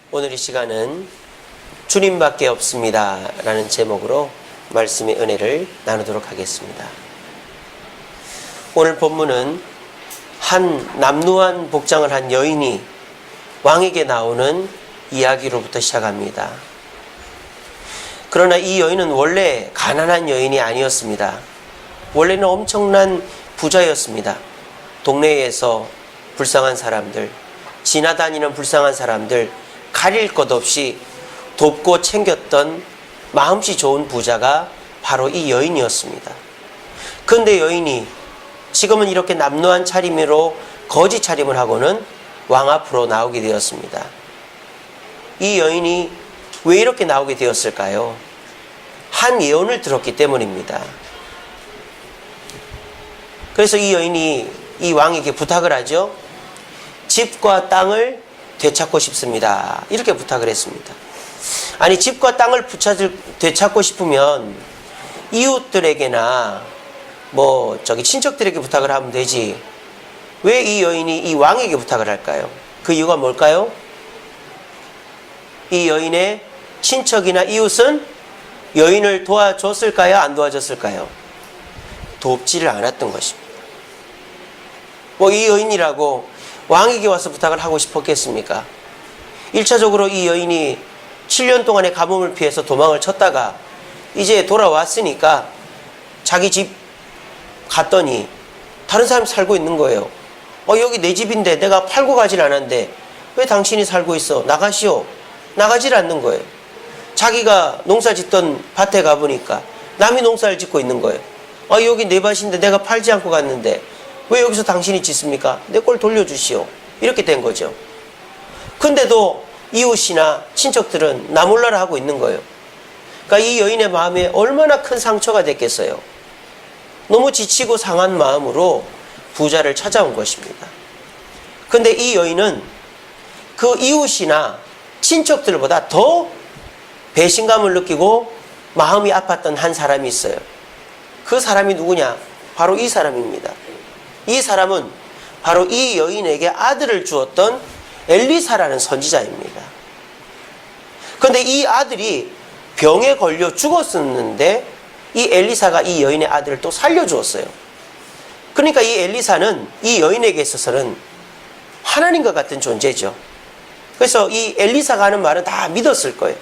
오늘 이 시간은 주님밖에 없습니다 라는 제목으로 말씀의 은혜를 나누도록 하겠습니다. 오늘 본문은 한 남루한 복장을 한 여인이 왕에게 나오는 이야기로부터 시작합니다. 그러나 이 여인은 원래 가난한 여인이 아니었습니다. 원래는 엄청난 부자였습니다. 동네에서 불쌍한 사람들, 지나다니는 불쌍한 사람들 가릴 것 없이 돕고 챙겼던 마음씨 좋은 부자가 바로 이 여인이었습니다. 그런데 여인이 지금은 이렇게 남루한 차림으로 거지 차림을 하고는 왕 앞으로 나오게 되었습니다. 이 여인이 왜 이렇게 나오게 되었을까요? 한 예언을 들었기 때문입니다. 그래서 이 여인이 이 왕에게 부탁을 하죠. 집과 땅을 되찾고 싶습니다. 이렇게 부탁을 했습니다. 아니, 집과 땅을 되찾고 싶으면 이웃들에게나 친척들에게 부탁을 하면 되지. 왜 이 여인이 이 왕에게 부탁을 할까요? 그 이유가 뭘까요? 이 여인의 친척이나 이웃은 여인을 도와줬을까요? 안 도와줬을까요? 돕지를 않았던 것입니다. 이 여인이라고 왕에게 와서 부탁을 하고 싶었겠습니까? 1차적으로 이 여인이 7년 동안의 가뭄을 피해서 도망을 쳤다가 이제 돌아왔으니까 자기 집 갔더니 다른 사람이 살고 있는 거예요. 여기 내 집인데 내가 팔고 가질 않았는데 왜 당신이 살고 있어? 나가시오. 나가질 않는 거예요. 자기가 농사 짓던 밭에 가보니까 남이 농사를 짓고 있는 거예요. 여기 내 밭인데 내가 팔지 않고 갔는데 왜 여기서 당신이 짓습니까? 내 걸 돌려주시오. 이렇게 된 거죠. 근데도 이웃이나 친척들은 나 몰라라 하고 있는 거예요. 그러니까 이 여인의 마음에 얼마나 큰 상처가 됐겠어요. 너무 지치고 상한 마음으로 부자를 찾아온 것입니다. 근데 이 여인은 그 이웃이나 친척들보다 더 배신감을 느끼고 마음이 아팠던 한 사람이 있어요. 그 사람이 누구냐? 바로 이 사람입니다. 이 사람은 바로 이 여인에게 아들을 주었던 엘리사라는 선지자입니다. 그런데 이 아들이 병에 걸려 죽었었는데 이 엘리사가 이 여인의 아들을 또 살려주었어요. 그러니까 이 엘리사는 이 여인에게 있어서는 하나님과 같은 존재죠. 그래서 이 엘리사가 하는 말은 다 믿었을 거예요.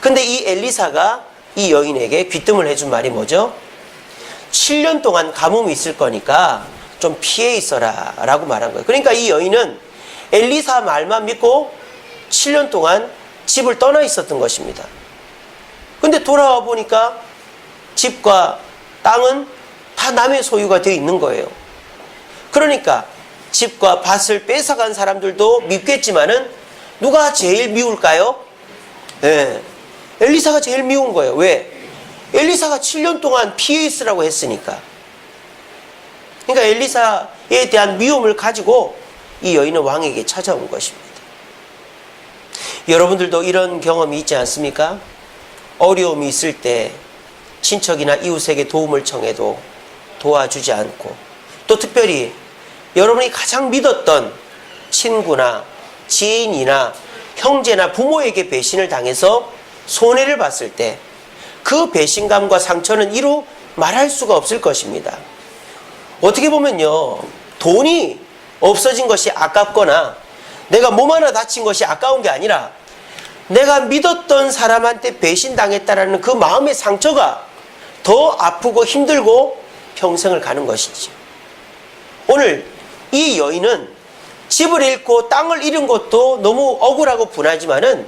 근데 이 엘리사가 이 여인에게 귀뜸을 해준 말이 뭐죠? 7년 동안 가뭄이 있을 거니까 좀 피해 있어라 라고 말한 거예요. 그러니까 이 여인은 엘리사 말만 믿고 7년 동안 집을 떠나 있었던 것입니다. 근데 돌아와 보니까 집과 땅은 다 남의 소유가 되어 있는 거예요. 그러니까 집과 밭을 뺏어간 사람들도 밉겠지만은 누가 제일 미울까요? 네, 엘리사가 제일 미운 거예요. 왜? 엘리사가 7년 동안 피해 있으라고 했으니까. 그러니까 엘리사에 대한 미움을 가지고 이 여인은 왕에게 찾아온 것입니다. 여러분들도 이런 경험이 있지 않습니까? 어려움이 있을 때 친척이나 이웃에게 도움을 청해도 도와주지 않고, 또 특별히 여러분이 가장 믿었던 친구나 지인이나 형제나 부모에게 배신을 당해서 손해를 봤을 때 그 배신감과 상처는 이루 말할 수가 없을 것입니다. 어떻게 보면요, 돈이 없어진 것이 아깝거나 내가 몸 하나 다친 것이 아까운 게 아니라 내가 믿었던 사람한테 배신당했다라는 그 마음의 상처가 더 아프고 힘들고 평생을 가는 것이지. 오늘 이 여인은 집을 잃고 땅을 잃은 것도 너무 억울하고 분하지만은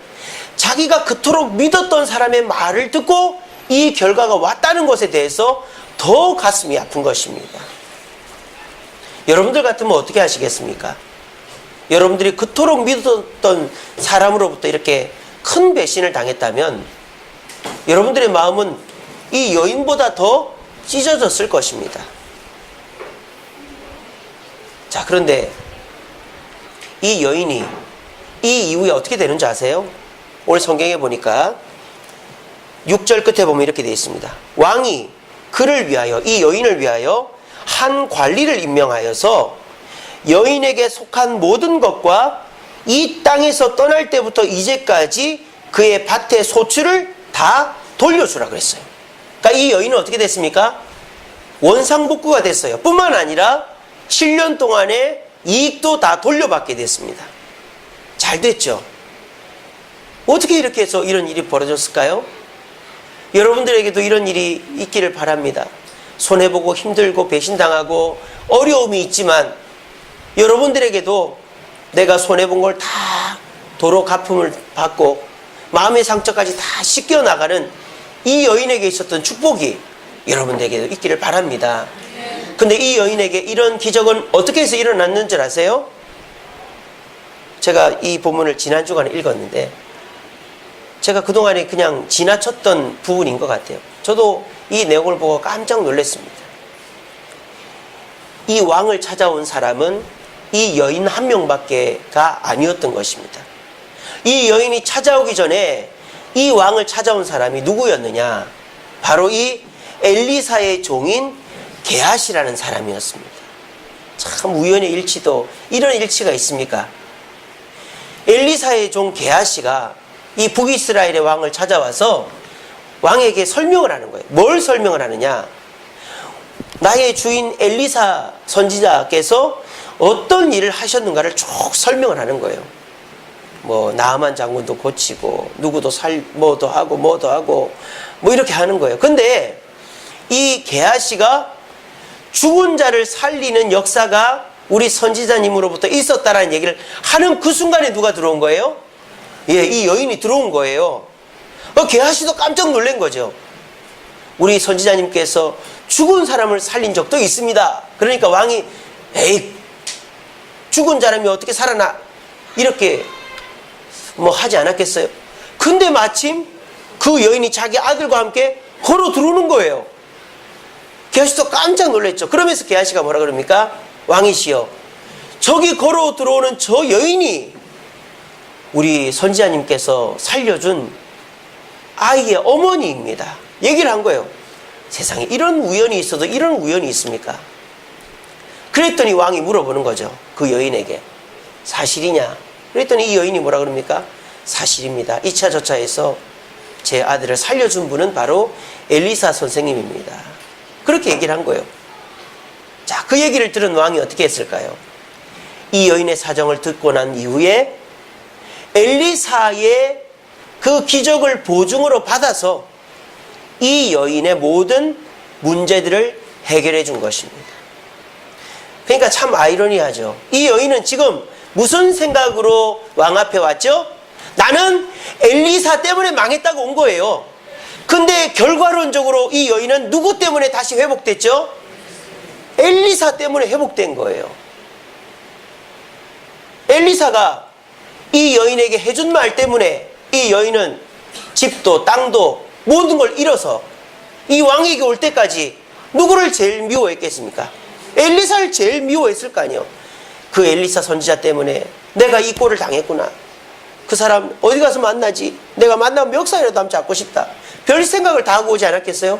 자기가 그토록 믿었던 사람의 말을 듣고 이 결과가 왔다는 것에 대해서 더 가슴이 아픈 것입니다. 여러분들 같으면 어떻게 하시겠습니까? 여러분들이 그토록 믿었던 사람으로부터 이렇게 큰 배신을 당했다면 여러분들의 마음은 이 여인보다 더 찢어졌을 것입니다. 자, 그런데 이 여인이 이 이후에 어떻게 되는지 아세요? 오늘 성경에 보니까 6절 끝에 보면 이렇게 되어 있습니다. 왕이 그를 위하여, 이 여인을 위하여 한 관리를 임명하여서 여인에게 속한 모든 것과 이 땅에서 떠날 때부터 이제까지 그의 밭의 소출을 다 돌려주라 그랬어요. 그러니까 이 여인은 어떻게 됐습니까? 원상복구가 됐어요. 뿐만 아니라 7년 동안의 이익도 다 돌려받게 됐습니다. 잘 됐죠? 어떻게 이렇게 해서 이런 일이 벌어졌을까요? 여러분들에게도 이런 일이 있기를 바랍니다. 손해보고 힘들고 배신당하고 어려움이 있지만 여러분들에게도 내가 손해본 걸 다 도로 갚음을 받고 마음의 상처까지 다 씻겨나가는 이 여인에게 있었던 축복이 여러분들에게도 있기를 바랍니다. 근데 이 여인에게 이런 기적은 어떻게 해서 일어났는 줄 아세요? 제가 이 본문을 지난 주간에 읽었는데 제가 그동안에 그냥 지나쳤던 부분인 것 같아요. 저도 이 내용을 보고 깜짝 놀랐습니다. 이 왕을 찾아온 사람은 이 여인 한 명밖에가 아니었던 것입니다. 이 여인이 찾아오기 전에 이 왕을 찾아온 사람이 누구였느냐? 바로 이 엘리사의 종인 게하시라는 사람이었습니다. 참 우연의 일치도 이런 일치가 있습니까? 엘리사의 종 게하시가 이 북이스라엘의 왕을 찾아와서 왕에게 설명을 하는 거예요. 뭘 설명을 하느냐? 나의 주인 엘리사 선지자께서 어떤 일을 하셨는가를 쭉 설명을 하는 거예요. 뭐 나아만 장군도 고치고 누구도 뭐도 하고 뭐 이렇게 하는 거예요. 근데 이 게하시가 죽은 자를 살리는 역사가 우리 선지자님으로부터 있었다라는 얘기를 하는 그 순간에 누가 들어온 거예요? 예, 이 여인이 들어온 거예요. 게하시도 깜짝 놀란 거죠. 우리 선지자님께서 죽은 사람을 살린 적도 있습니다. 그러니까 왕이 에이 죽은 사람이 어떻게 살아나 이렇게 뭐 하지 않았겠어요? 근데 마침 그 여인이 자기 아들과 함께 걸어 들어오는 거예요. 게하시도 깜짝 놀랐죠. 그러면서 게하시가 뭐라 그럽니까? 왕이시여, 저기 걸어 들어오는 저 여인이 우리 선지자님께서 살려준 아이의 어머니입니다. 얘기를 한 거예요. 세상에 이런 우연이 있어도 이런 우연이 있습니까? 그랬더니 왕이 물어보는 거죠. 그 여인에게 사실이냐? 그랬더니 이 여인이 뭐라 그럽니까? 사실입니다. 이차 저차해서 제 아들을 살려준 분은 바로 엘리사 선생님입니다. 그렇게 얘기를 한 거예요. 자, 그 얘기를 들은 왕이 어떻게 했을까요? 이 여인의 사정을 듣고 난 이후에 엘리사의 그 기적을 보증으로 받아서 이 여인의 모든 문제들을 해결해 준 것입니다. 그러니까 참 아이러니하죠. 이 여인은 지금 무슨 생각으로 왕 앞에 왔죠? 나는 엘리사 때문에 망했다고 온 거예요. 근데 결과론적으로 이 여인은 누구 때문에 다시 회복됐죠? 엘리사 때문에 회복된 거예요. 엘리사가 이 여인에게 해준 말 때문에 이 여인은 집도 땅도 모든 걸 잃어서 이 왕에게 올 때까지 누구를 제일 미워했겠습니까? 엘리사를 제일 미워했을 거 아니에요. 그 엘리사 선지자 때문에 내가 이 꼴을 당했구나. 그 사람 어디 가서 만나지? 내가 만나면 멱살이라도 한번 잡고 싶다. 별 생각을 다 하고 오지 않았겠어요?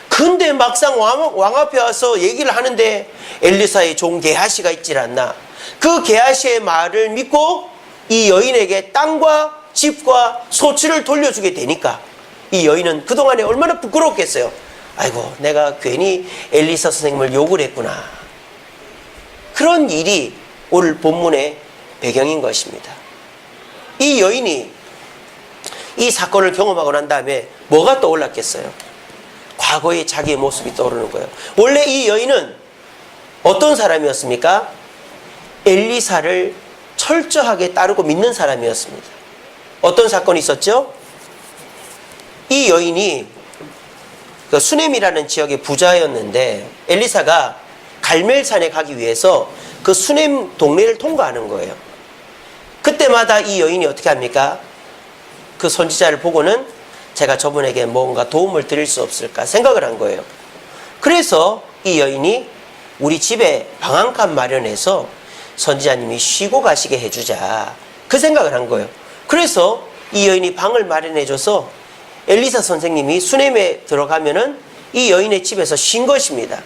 근데 막상 왕 앞에 와서 얘기를 하는데 엘리사의 종 게하시가 있질 않나. 그 게하시의 말을 믿고 이 여인에게 땅과 집과 소출을 돌려주게 되니까 이 여인은 그동안에 얼마나 부끄럽겠어요. 아이고, 내가 괜히 엘리사 선생님을 욕을 했구나. 그런 일이 오늘 본문의 배경인 것입니다. 이 여인이 이 사건을 경험하고 난 다음에 뭐가 떠올랐겠어요? 과거의 자기의 모습이 떠오르는 거예요. 원래 이 여인은 어떤 사람이었습니까? 엘리사를 철저하게 따르고 믿는 사람이었습니다. 어떤 사건이 있었죠? 이 여인이 그 수넴이라는 지역의 부자였는데 엘리사가 갈멜산에 가기 위해서 그 수넴 동네를 통과하는 거예요. 그때마다 이 여인이 어떻게 합니까? 그 선지자를 보고는 제가 저분에게 뭔가 도움을 드릴 수 없을까 생각을 한 거예요. 그래서 이 여인이 우리 집에 방 한 칸 마련해서 선지자님이 쉬고 가시게 해주자, 그 생각을 한 거예요. 그래서 이 여인이 방을 마련해줘서 엘리사 선생님이 수넴에 들어가면은 이 여인의 집에서 쉰 것입니다.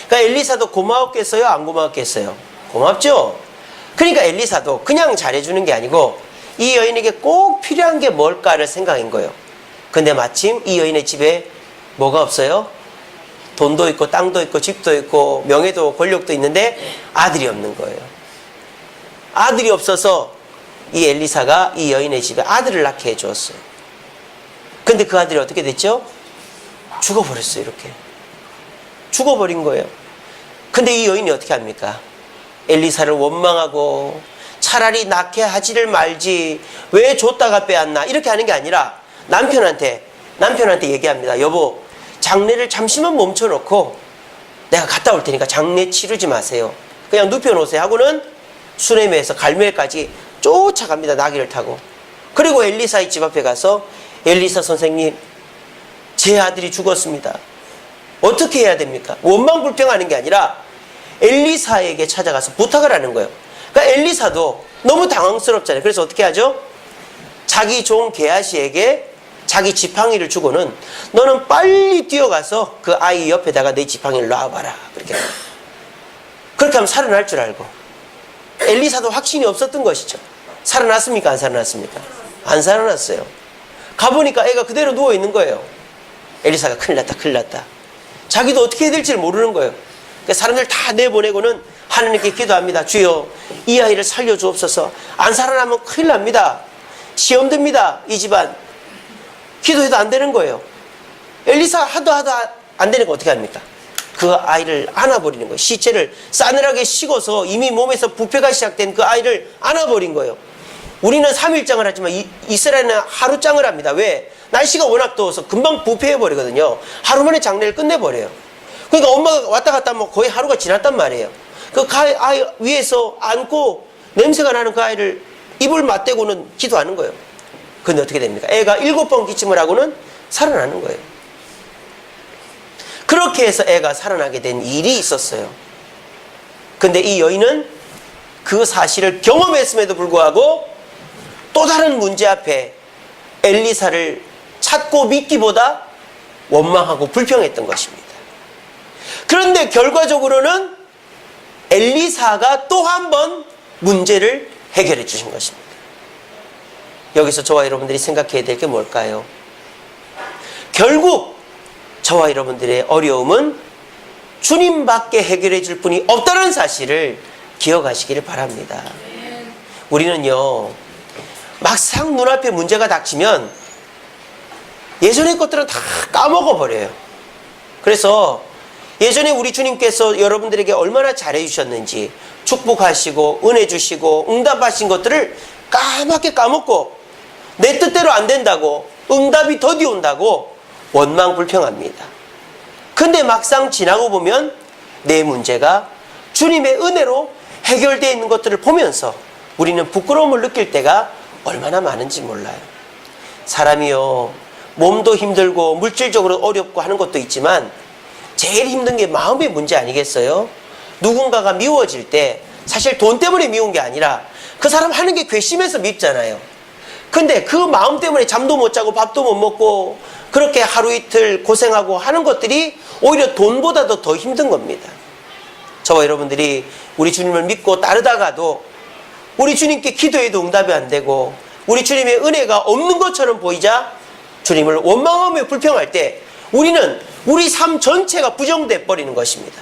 그러니까 엘리사도 고마웠겠어요? 안 고마웠겠어요? 고맙죠? 그러니까 엘리사도 그냥 잘해주는 게 아니고 이 여인에게 꼭 필요한 게 뭘까를 생각한 거예요. 근데 마침 이 여인의 집에 뭐가 없어요? 돈도 있고 땅도 있고 집도 있고 명예도 권력도 있는데 아들이 없는 거예요. 아들이 없어서 이 엘리사가 이 여인의 집에 아들을 낳게 해주었어요. 근데 그 아들이 어떻게 됐죠? 죽어버렸어요. 이렇게 죽어버린 거예요. 근데 이 여인이 어떻게 합니까? 엘리사를 원망하고 차라리 낳게 하지를 말지 왜 줬다가 빼앗나 이렇게 하는 게 아니라 남편한테 얘기합니다. 여보, 장례를 잠시만 멈춰놓고 내가 갔다 올 테니까 장례 치르지 마세요. 그냥 눕혀놓으세요 하고는 수네미에서 갈멜까지 쫓아갑니다. 나귀를 타고. 그리고 엘리사의 집 앞에 가서 엘리사 선생님, 제 아들이 죽었습니다. 어떻게 해야 됩니까? 원망불평하는 게 아니라 엘리사에게 찾아가서 부탁을 하는 거예요. 그러니까 엘리사도 너무 당황스럽잖아요. 그래서 어떻게 하죠? 자기 종 게하시에게 자기 지팡이를 주고는 너는 빨리 뛰어가서 그 아이 옆에다가 내 지팡이를 놔봐라. 그렇게 하면 살아날 줄 알고. 엘리사도 확신이 없었던 것이죠. 살아났습니까? 안 살아났습니까? 안 살아났어요. 가보니까 애가 그대로 누워있는 거예요. 엘리사가 큰일 났다. 자기도 어떻게 해야 될지 모르는 거예요. 그러니까 사람들 다 내보내고는 하나님께 기도합니다. 주여, 이 아이를 살려주옵소서. 안 살아나면 큰일 납니다. 시험 듭니다. 이 집안. 기도해도 안 되는 거예요. 엘리사 하도 안 되니까 어떻게 합니까? 그 아이를 안아버리는 거예요. 시체를 싸늘하게 식어서 이미 몸에서 부패가 시작된 그 아이를 안아버린 거예요. 우리는 3일장을 하지만 이스라엘은 하루장을 합니다. 왜? 날씨가 워낙 더워서 금방 부패해버리거든요. 하루 만에 장례를 끝내버려요. 그러니까 엄마가 왔다 갔다 하면 거의 하루가 지났단 말이에요. 그 아이 위에서 안고 냄새가 나는 그 아이를 입을 맞대고는 기도하는 거예요. 근데 어떻게 됩니까? 애가 7번 기침을 하고는 살아나는 거예요. 그렇게 해서 애가 살아나게 된 일이 있었어요. 근데 이 여인은 그 사실을 경험했음에도 불구하고 또 다른 문제 앞에 엘리사를 찾고 믿기보다 원망하고 불평했던 것입니다. 그런데 결과적으로는 엘리사가 또 한 번 문제를 해결해 주신 것입니다. 여기서 저와 여러분들이 생각해야 될 게 뭘까요? 결국 저와 여러분들의 어려움은 주님밖에 해결해 줄 분이 없다는 사실을 기억하시기를 바랍니다. 우리는요, 막상 눈앞에 문제가 닥치면 예전의 것들은 다 까먹어버려요. 그래서 예전에 우리 주님께서 여러분들에게 얼마나 잘해주셨는지, 축복하시고 은혜 주시고 응답하신 것들을 까맣게 까먹고 내 뜻대로 안 된다고, 응답이 더디 온다고 원망불평합니다. 근데 막상 지나고 보면 내 문제가 주님의 은혜로 해결되어 있는 것들을 보면서 우리는 부끄러움을 느낄 때가 얼마나 많은지 몰라요. 사람이요, 몸도 힘들고 물질적으로 어렵고 하는 것도 있지만 제일 힘든 게 마음의 문제 아니겠어요? 누군가가 미워질 때 사실 돈 때문에 미운 게 아니라 그 사람 하는 게 괘씸해서 밉잖아요. 근데 그 마음 때문에 잠도 못 자고 밥도 못 먹고 그렇게 하루 이틀 고생하고 하는 것들이 오히려 돈보다도 더 힘든 겁니다. 저와 여러분들이 우리 주님을 믿고 따르다가도 우리 주님께 기도해도 응답이 안 되고 우리 주님의 은혜가 없는 것처럼 보이자 주님을 원망하며 불평할 때 우리는 우리 삶 전체가 부정돼 버리는 것입니다.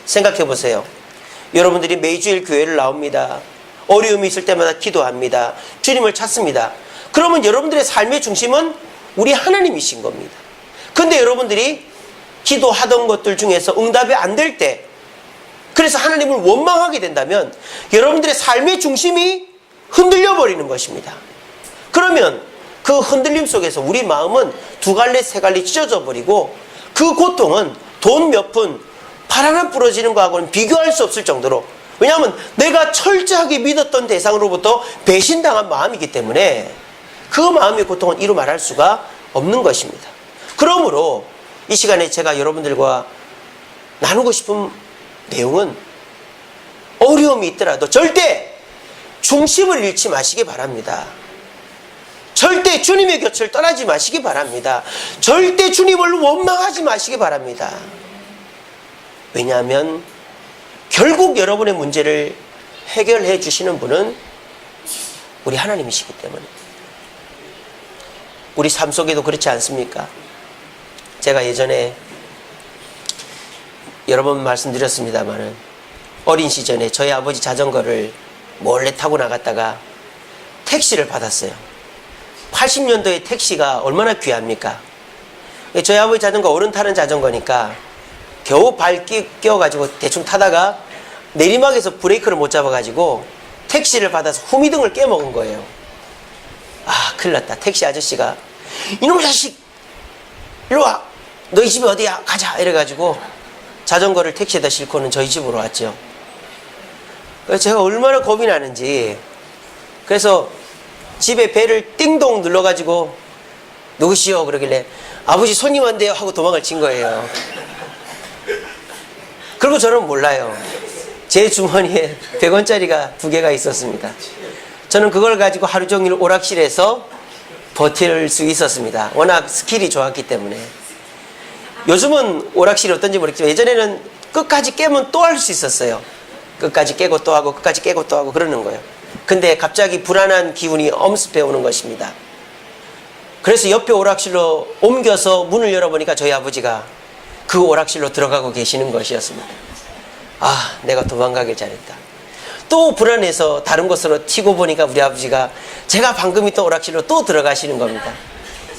생각해 보세요. 여러분들이 매주일 교회를 나옵니다. 어려움이 있을 때마다 기도합니다. 주님을 찾습니다. 그러면 여러분들의 삶의 중심은 우리 하나님이신 겁니다. 근데 여러분들이 기도하던 것들 중에서 응답이 안 될 때, 그래서 하나님을 원망하게 된다면 여러분들의 삶의 중심이 흔들려 버리는 것입니다. 그러면 그 흔들림 속에서 우리 마음은 두 갈래 세 갈래 찢어져 버리고 그 고통은 돈 몇 푼, 팔 하나 부러지는 거하고는 비교할 수 없을 정도로, 왜냐하면 내가 철저하게 믿었던 대상으로부터 배신당한 마음이기 때문에 그 마음의 고통은 이루 말할 수가 없는 것입니다. 그러므로 이 시간에 제가 여러분들과 나누고 싶은 내용은 어려움이 있더라도 절대 중심을 잃지 마시기 바랍니다. 절대 주님의 곁을 떠나지 마시기 바랍니다. 절대 주님을 원망하지 마시기 바랍니다. 왜냐하면 결국 여러분의 문제를 해결해 주시는 분은 우리 하나님이시기 때문에. 우리 삶 속에도 그렇지 않습니까? 제가 예전에 여러 번 말씀드렸습니다마는 어린 시절에 저희 아버지 자전거를 몰래 타고 나갔다가 택시를 받았어요. 80년도에 택시가 얼마나 귀합니까? 저희 아버지 자전거 어른 타는 자전거니까 겨우 발 끼워가지고 대충 타다가 내리막에서 브레이크를 못 잡아가지고 택시를 받아서 후미등을 깨먹은 거예요. 아, 큰일 났다. 택시 아저씨가 이놈의 자식 일로 와, 너희 집이 어디야, 가자 이래가지고 자전거를 택시에다 싣고는 저희 집으로 왔죠. 그래서 제가 얼마나 겁이 나는지, 그래서 집에 벨을 띵동 눌러가지고 누구시오 그러길래 아버지 손님 왔대요 하고 도망을 친 거예요. 그리고 저는 몰라요. 제 주머니에 100원짜리가 2개가 있었습니다. 저는 그걸 가지고 하루 종일 오락실에서 버틸 수 있었습니다. 워낙 스킬이 좋았기 때문에. 요즘은 오락실이 어떤지 모르겠지만 예전에는 끝까지 깨면 또 할 수 있었어요. 끝까지 깨고 또 하고 끝까지 깨고 또 하고 그러는 거예요. 근데 갑자기 불안한 기운이 엄습해 오는 것입니다. 그래서 옆에 오락실로 옮겨서 문을 열어보니까 저희 아버지가 그 오락실로 들어가고 계시는 것이었습니다. 아, 내가 도망가길 잘했다. 또 불안해서 다른 곳으로 튀고 보니까 우리 아버지가 제가 방금 있던 오락실로 또 들어가시는 겁니다.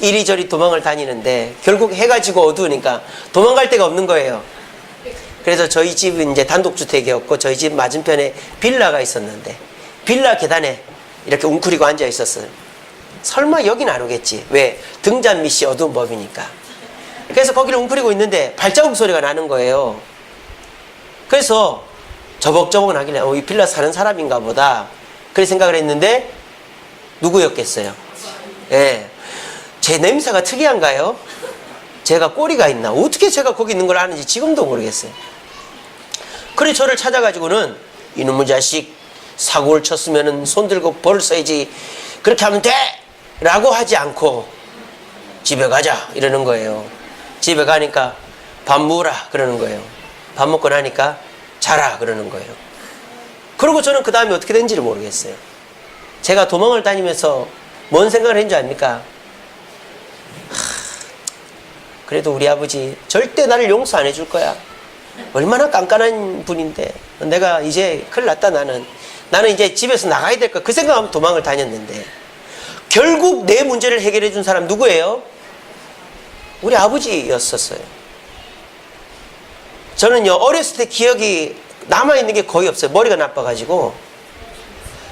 이리저리 도망을 다니는데 결국 해가 지고 어두우니까 도망갈 데가 없는 거예요. 그래서 저희 집은 이제 단독주택이었고 저희 집 맞은편에 빌라가 있었는데 빌라 계단에 이렇게 웅크리고 앉아 있었어요. 설마 여긴 안 오겠지. 왜? 등잔 밑이 어두운 법이니까. 그래서 거기를 웅크리고 있는데 발자국 소리가 나는 거예요. 그래서 저벅저벅 나길래 이 빌라 사는 사람인가 보다 그렇게 생각을 했는데 누구였겠어요? 예, 제 냄새가 특이한가요? 제가 꼬리가 있나? 어떻게 제가 거기 있는 걸 아는지 지금도 모르겠어요. 그래 저를 찾아가지고는 이놈의 자식 사고를 쳤으면 손 들고 벌을 써야지 그렇게 하면 돼! 라고 하지 않고 집에 가자 이러는 거예요. 집에 가니까 밥 먹으라 그러는 거예요. 밥 먹고 나니까 자라 그러는 거예요. 그리고 저는 그 다음에 어떻게 된지를 모르겠어요. 제가 도망을 다니면서 뭔 생각을 했는지 압니까? 그래도 우리 아버지 절대 나를 용서 안 해줄 거야. 얼마나 깐깐한 분인데 내가 이제 큰일 났다. 나는 이제 집에서 나가야 될 거야. 그 생각하면 도망을 다녔는데 결국 내 문제를 해결해 준 사람 누구예요? 우리 아버지였었어요. 저는요 어렸을 때 기억이 남아있는 게 거의 없어요. 머리가 나빠가지고.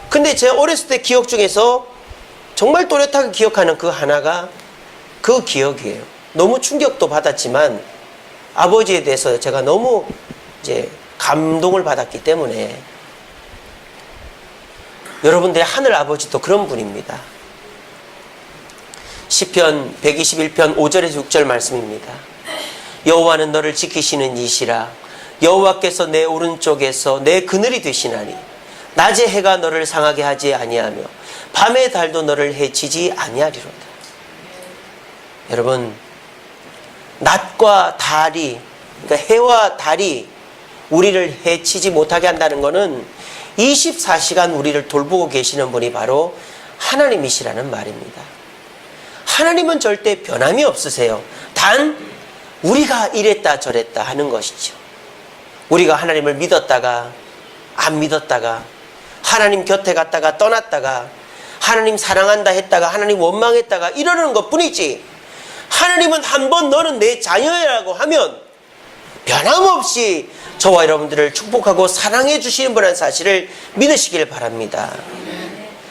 근데 제 어렸을 때 기억 중에서 정말 또렷하게 기억하는 그 하나가 그 기억이에요. 너무 충격도 받았지만 아버지에 대해서 제가 너무 이제 감동을 받았기 때문에. 여러분들의 하늘 아버지도 그런 분입니다. 시편 121편 5절에서 6절 말씀입니다. 여호와는 너를 지키시는 이시라. 여호와께서 내 오른쪽에서 내 그늘이 되시나니 낮의 해가 너를 상하게 하지 아니하며 밤의 달도 너를 해치지 아니하리로다. 여러분, 낮과 달이, 그러니까 해와 달이 우리를 해치지 못하게 한다는 것은 24시간 우리를 돌보고 계시는 분이 바로 하나님이시라는 말입니다. 하나님은 절대 변함이 없으세요. 단 우리가 이랬다 저랬다 하는 것이죠. 우리가 하나님을 믿었다가 안 믿었다가 하나님 곁에 갔다가 떠났다가 하나님 사랑한다 했다가 하나님 원망했다가 이러는 것뿐이지, 하나님은 한번 너는 내 자녀라고 하면 변함없이 저와 여러분들을 축복하고 사랑해 주시는 분이라는 사실을 믿으시길 바랍니다.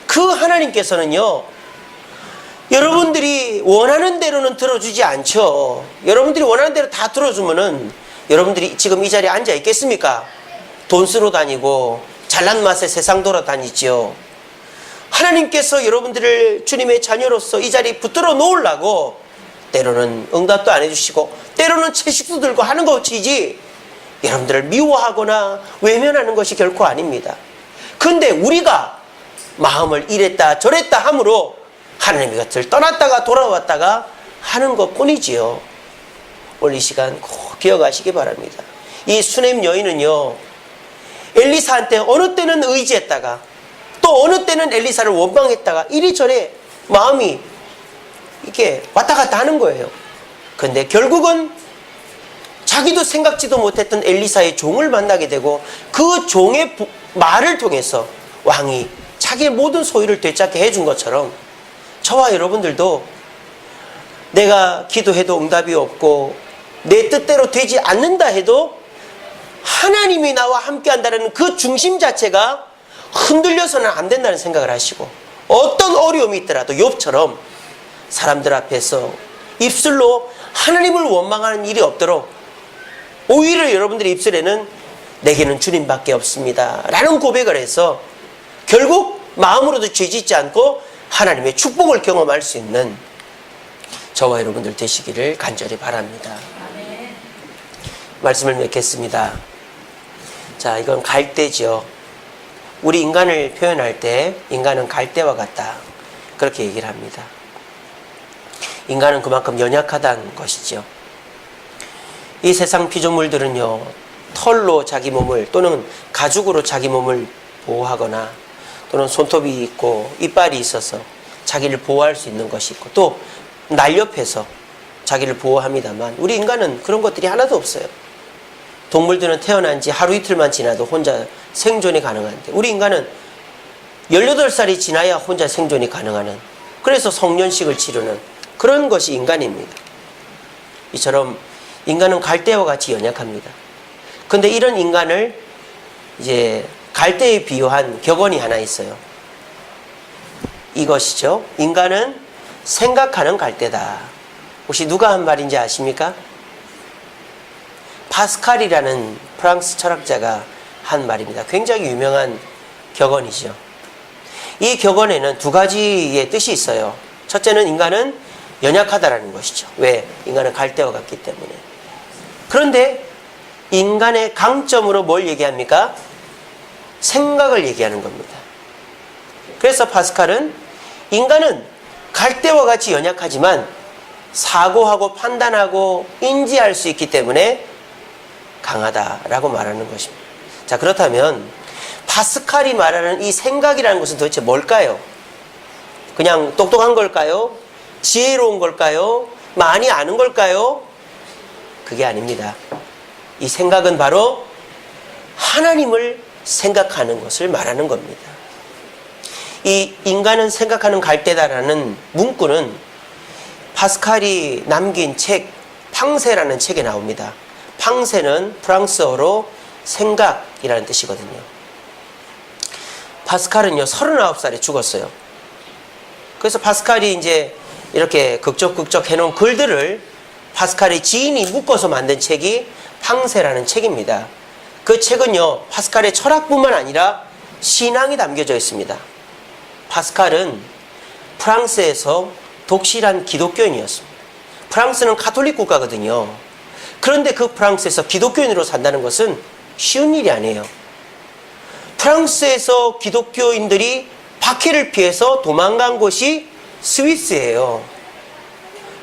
그 하나님께서는요, 여러분들이 원하는 대로는 들어주지 않죠. 여러분들이 원하는 대로 다 들어주면은 여러분들이 지금 이 자리에 앉아 있겠습니까? 돈 쓰러 다니고 잘난 맛에 세상 돌아다니죠. 하나님께서 여러분들을 주님의 자녀로서 이 자리에 붙들어 놓으려고 때로는 응답도 안 해주시고 때로는 채식도 들고 하는 것이지 여러분들을 미워하거나 외면하는 것이 결코 아닙니다. 그런데 우리가 마음을 이랬다 저랬다 함으로 하나님의 곁을 떠났다가 돌아왔다가 하는 것뿐이지요. 오늘 이 시간 꼭 기억하시기 바랍니다. 이 수넴 여인은요, 엘리사한테 어느 때는 의지했다가 또 어느 때는 엘리사를 원망했다가 이리저리 마음이 이렇게 왔다 갔다 하는 거예요. 근데 결국은 자기도 생각지도 못했던 엘리사의 종을 만나게 되고 그 종의 말을 통해서 왕이 자기의 모든 소유를 되찾게 해준 것처럼 저와 여러분들도 내가 기도해도 응답이 없고 내 뜻대로 되지 않는다 해도 하나님이 나와 함께 한다는 그 중심 자체가 흔들려서는 안 된다는 생각을 하시고 어떤 어려움이 있더라도 욥처럼 사람들 앞에서 입술로 하나님을 원망하는 일이 없도록 오히려 여러분들의 입술에는 내게는 주님밖에 없습니다 라는 고백을 해서 결국 마음으로도 죄짓지 않고 하나님의 축복을 경험할 수 있는 저와 여러분들 되시기를 간절히 바랍니다. 말씀을 맺겠습니다. 자, 이건 갈대죠. 우리 인간을 표현할 때 인간은 갈대와 같다 그렇게 얘기를 합니다. 인간은 그만큼 연약하다는 것이죠. 이 세상 피조물들은요, 털로 자기 몸을 또는 가죽으로 자기 몸을 보호하거나 또는 손톱이 있고 이빨이 있어서 자기를 보호할 수 있는 것이 있고 또 날렵해서 자기를 보호합니다만 우리 인간은 그런 것들이 하나도 없어요. 동물들은 태어난 지 하루 이틀만 지나도 혼자 생존이 가능한데 우리 인간은 18살이 지나야 혼자 생존이 가능한, 그래서 성년식을 치르는 그런 것이 인간입니다. 이처럼 인간은 갈대와 같이 연약합니다. 근데 이런 인간을 이제 갈대에 비유한 격언이 하나 있어요. 이것이죠. 인간은 생각하는 갈대다. 혹시 누가 한 말인지 아십니까? 파스칼이라는 프랑스 철학자가 한 말입니다. 굉장히 유명한 격언이죠. 이 격언에는 두 가지의 뜻이 있어요. 첫째는 인간은 연약하다라는 것이죠. 왜? 인간은 갈대와 같기 때문에. 그런데 인간의 강점으로 뭘 얘기합니까? 생각을 얘기하는 겁니다. 그래서 파스칼은 인간은 갈대와 같이 연약하지만 사고하고 판단하고 인지할 수 있기 때문에 강하다라고 말하는 것입니다. 자, 그렇다면 파스칼이 말하는 이 생각이라는 것은 도대체 뭘까요? 그냥 똑똑한 걸까요? 지혜로운 걸까요? 많이 아는 걸까요? 그게 아닙니다. 이 생각은 바로 하나님을 생각하는 것을 말하는 겁니다. 이 인간은 생각하는 갈대다라는 문구는 파스칼이 남긴 책 팡세라는 책에 나옵니다. 팡세는 프랑스어로 생각이라는 뜻이거든요. 파스칼은요 39살에 죽었어요. 그래서 파스칼이 이제 이렇게 극적극적 해놓은 글들을 파스칼의 지인이 묶어서 만든 책이 팡세라는 책입니다. 그 책은요 파스칼의 철학뿐만 아니라 신앙이 담겨져 있습니다. 파스칼은 프랑스에서 독실한 기독교인이었습니다. 프랑스는 가톨릭 국가거든요. 그런데 그 프랑스에서 기독교인으로 산다는 것은 쉬운 일이 아니에요. 프랑스에서 기독교인들이 박해를 피해서 도망간 곳이 스위스예요.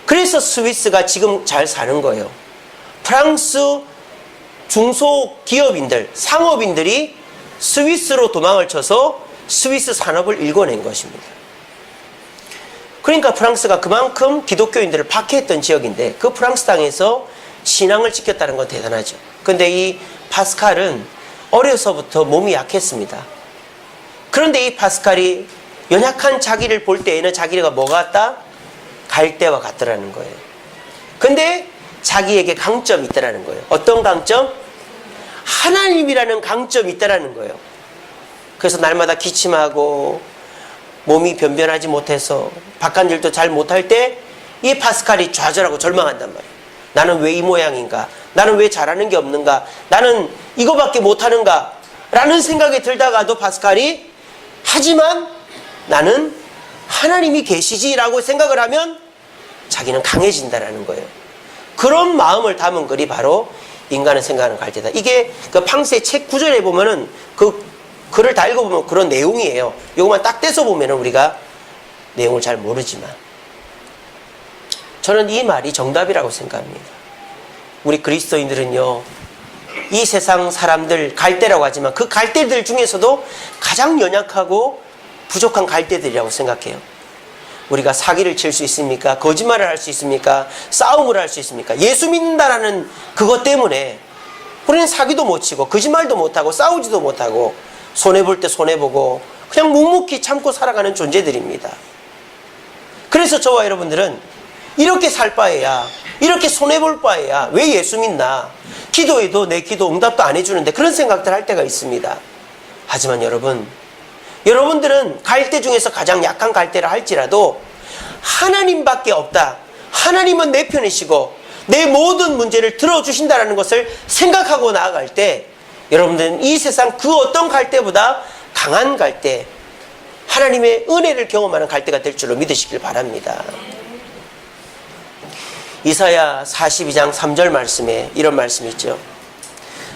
그래서 스위스가 지금 잘 사는 거예요. 프랑스 중소기업인들, 상업인들이 스위스로 도망을 쳐서 스위스 산업을 일궈낸 것입니다. 그러니까 프랑스가 그만큼 기독교인들을 박해했던 지역인데 그 프랑스 땅에서 신앙을 지켰다는 건 대단하죠. 근데 이 파스칼은 어려서부터 몸이 약했습니다. 그런데 이 파스칼이 연약한 자기를 볼 때에는 자기가 뭐 같다? 갈대와 같더라는 거예요. 근데 자기에게 강점이 있다라는 거예요. 어떤 강점? 하나님이라는 강점이 있다라는 거예요. 그래서 날마다 기침하고 몸이 변변하지 못해서 바깥일도 잘 못할 때 이 파스칼이 좌절하고 절망한단 말이에요. 나는 왜 이 모양인가? 나는 왜 잘하는 게 없는가? 나는 이거밖에 못하는가? 라는 생각이 들다가도 파스칼이 하지만 나는 하나님이 계시지라고 생각을 하면 자기는 강해진다라는 거예요. 그런 마음을 담은 글이 바로 인간은 생각하는 갈대다. 이게 그 팡세 책 구절에 보면은 그 글을 다 읽어보면 그런 내용이에요. 이것만 딱 떼서 보면은 우리가 내용을 잘 모르지만 저는 이 말이 정답이라고 생각합니다. 우리 그리스도인들은요 이 세상 사람들 갈대라고 하지만 그 갈대들 중에서도 가장 연약하고 부족한 갈대들이라고 생각해요. 우리가 사기를 칠 수 있습니까? 거짓말을 할 수 있습니까? 싸움을 할 수 있습니까? 예수 믿는다라는 그것 때문에 우리는 사기도 못 치고 거짓말도 못하고 싸우지도 못하고 손해볼 때 손해보고 그냥 묵묵히 참고 살아가는 존재들입니다. 그래서 저와 여러분들은 이렇게 살 바에야, 이렇게 손해볼 바에야 왜 예수 믿나? 기도해도 내 기도 응답도 안 해주는데 그런 생각들 할 때가 있습니다. 하지만 여러분들은 갈대 중에서 가장 약한 갈대라 할지라도 하나님밖에 없다. 하나님은 내 편이시고 내 모든 문제를 들어주신다는 것을 생각하고 나아갈 때 여러분들은 이 세상 그 어떤 갈대보다 강한 갈대, 하나님의 은혜를 경험하는 갈대가 될 줄로 믿으시길 바랍니다. 이사야 42장 3절 말씀에 이런 말씀이 있죠.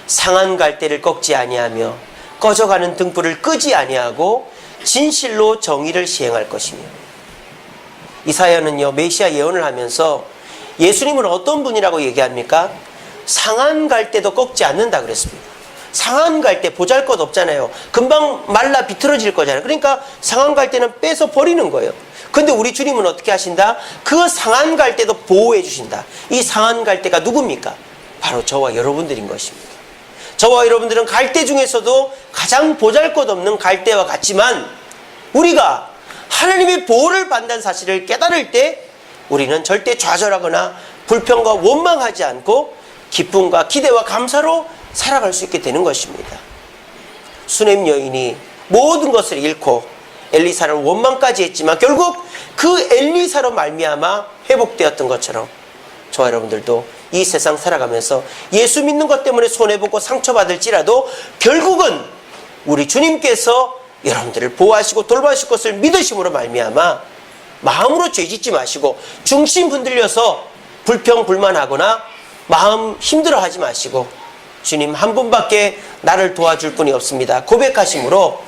상한 갈대를 꺾지 아니하며 꺼져가는 등불을 끄지 아니하고 진실로 정의를 시행할 것이며. 이사야는요 메시아 예언을 하면서 예수님은 어떤 분이라고 얘기합니까? 상한 갈대도 꺾지 않는다 그랬습니다. 상한 갈대 보잘것 없잖아요. 금방 말라 비틀어질 거잖아요. 그러니까 상한 갈대는 빼서 버리는 거예요. 근데 우리 주님은 어떻게 하신다? 그 상한 갈대도 보호해 주신다. 이 상한 갈대가 누굽니까? 바로 저와 여러분들인 것입니다. 저와 여러분들은 갈대 중에서도 가장 보잘것없는 갈대와 같지만 우리가 하나님의 보호를 받는 사실을 깨달을 때 우리는 절대 좌절하거나 불평과 원망하지 않고 기쁨과 기대와 감사로 살아갈 수 있게 되는 것입니다. 수넴 여인이 모든 것을 잃고 엘리사를 원망까지 했지만 결국 그 엘리사로 말미암아 회복되었던 것처럼 저와 여러분들도 이 세상 살아가면서 예수 믿는 것 때문에 손해보고 상처받을지라도 결국은 우리 주님께서 여러분들을 보호하시고 돌봐주실 것을 믿으심으로 말미암아 마음으로 죄짓지 마시고 중심 흔들려서 불평불만하거나 마음 힘들어하지 마시고 주님 한 분밖에 나를 도와줄 분이 없습니다 고백하심으로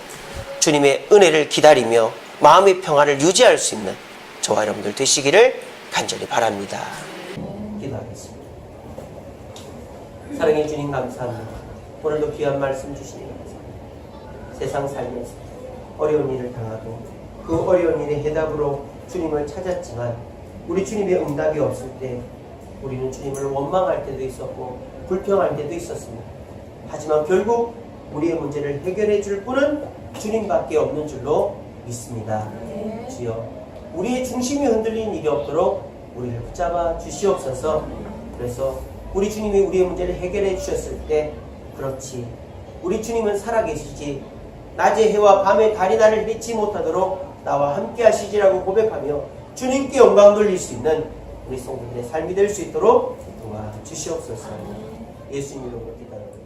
주님의 은혜를 기다리며 마음의 평안을 유지할 수 있는 저와 여러분들 되시기를 간절히 바랍니다. 기도하겠습니다. 사랑해 주님 감사합니다. 오늘도 귀한 말씀 주시니 감사합니다. 세상 살면서 어려운 일을 당하고 그 어려운 일의 해답으로 주님을 찾았지만 우리 주님의 응답이 없을 때 우리는 주님을 원망할 때도 있었고 불평할 때도 있었습니다. 하지만 결국 우리의 문제를 해결해 줄 분은 주님밖에 없는 줄로 믿습니다. 주여 우리의 중심이 흔들리는 일이 없도록 우리를 붙잡아 주시옵소서. 그래서 우리 주님이 우리의 문제를 해결해 주셨을 때 그렇지 우리 주님은 살아계시지 낮의 해와 밤의 달이 나를 해치 못하도록 나와 함께 하시지라고 고백하며 주님께 영광 돌릴 수 있는 우리 성도들의 삶이 될 수 있도록 도와주시옵소서. 예수님 이름으로 기도합니다.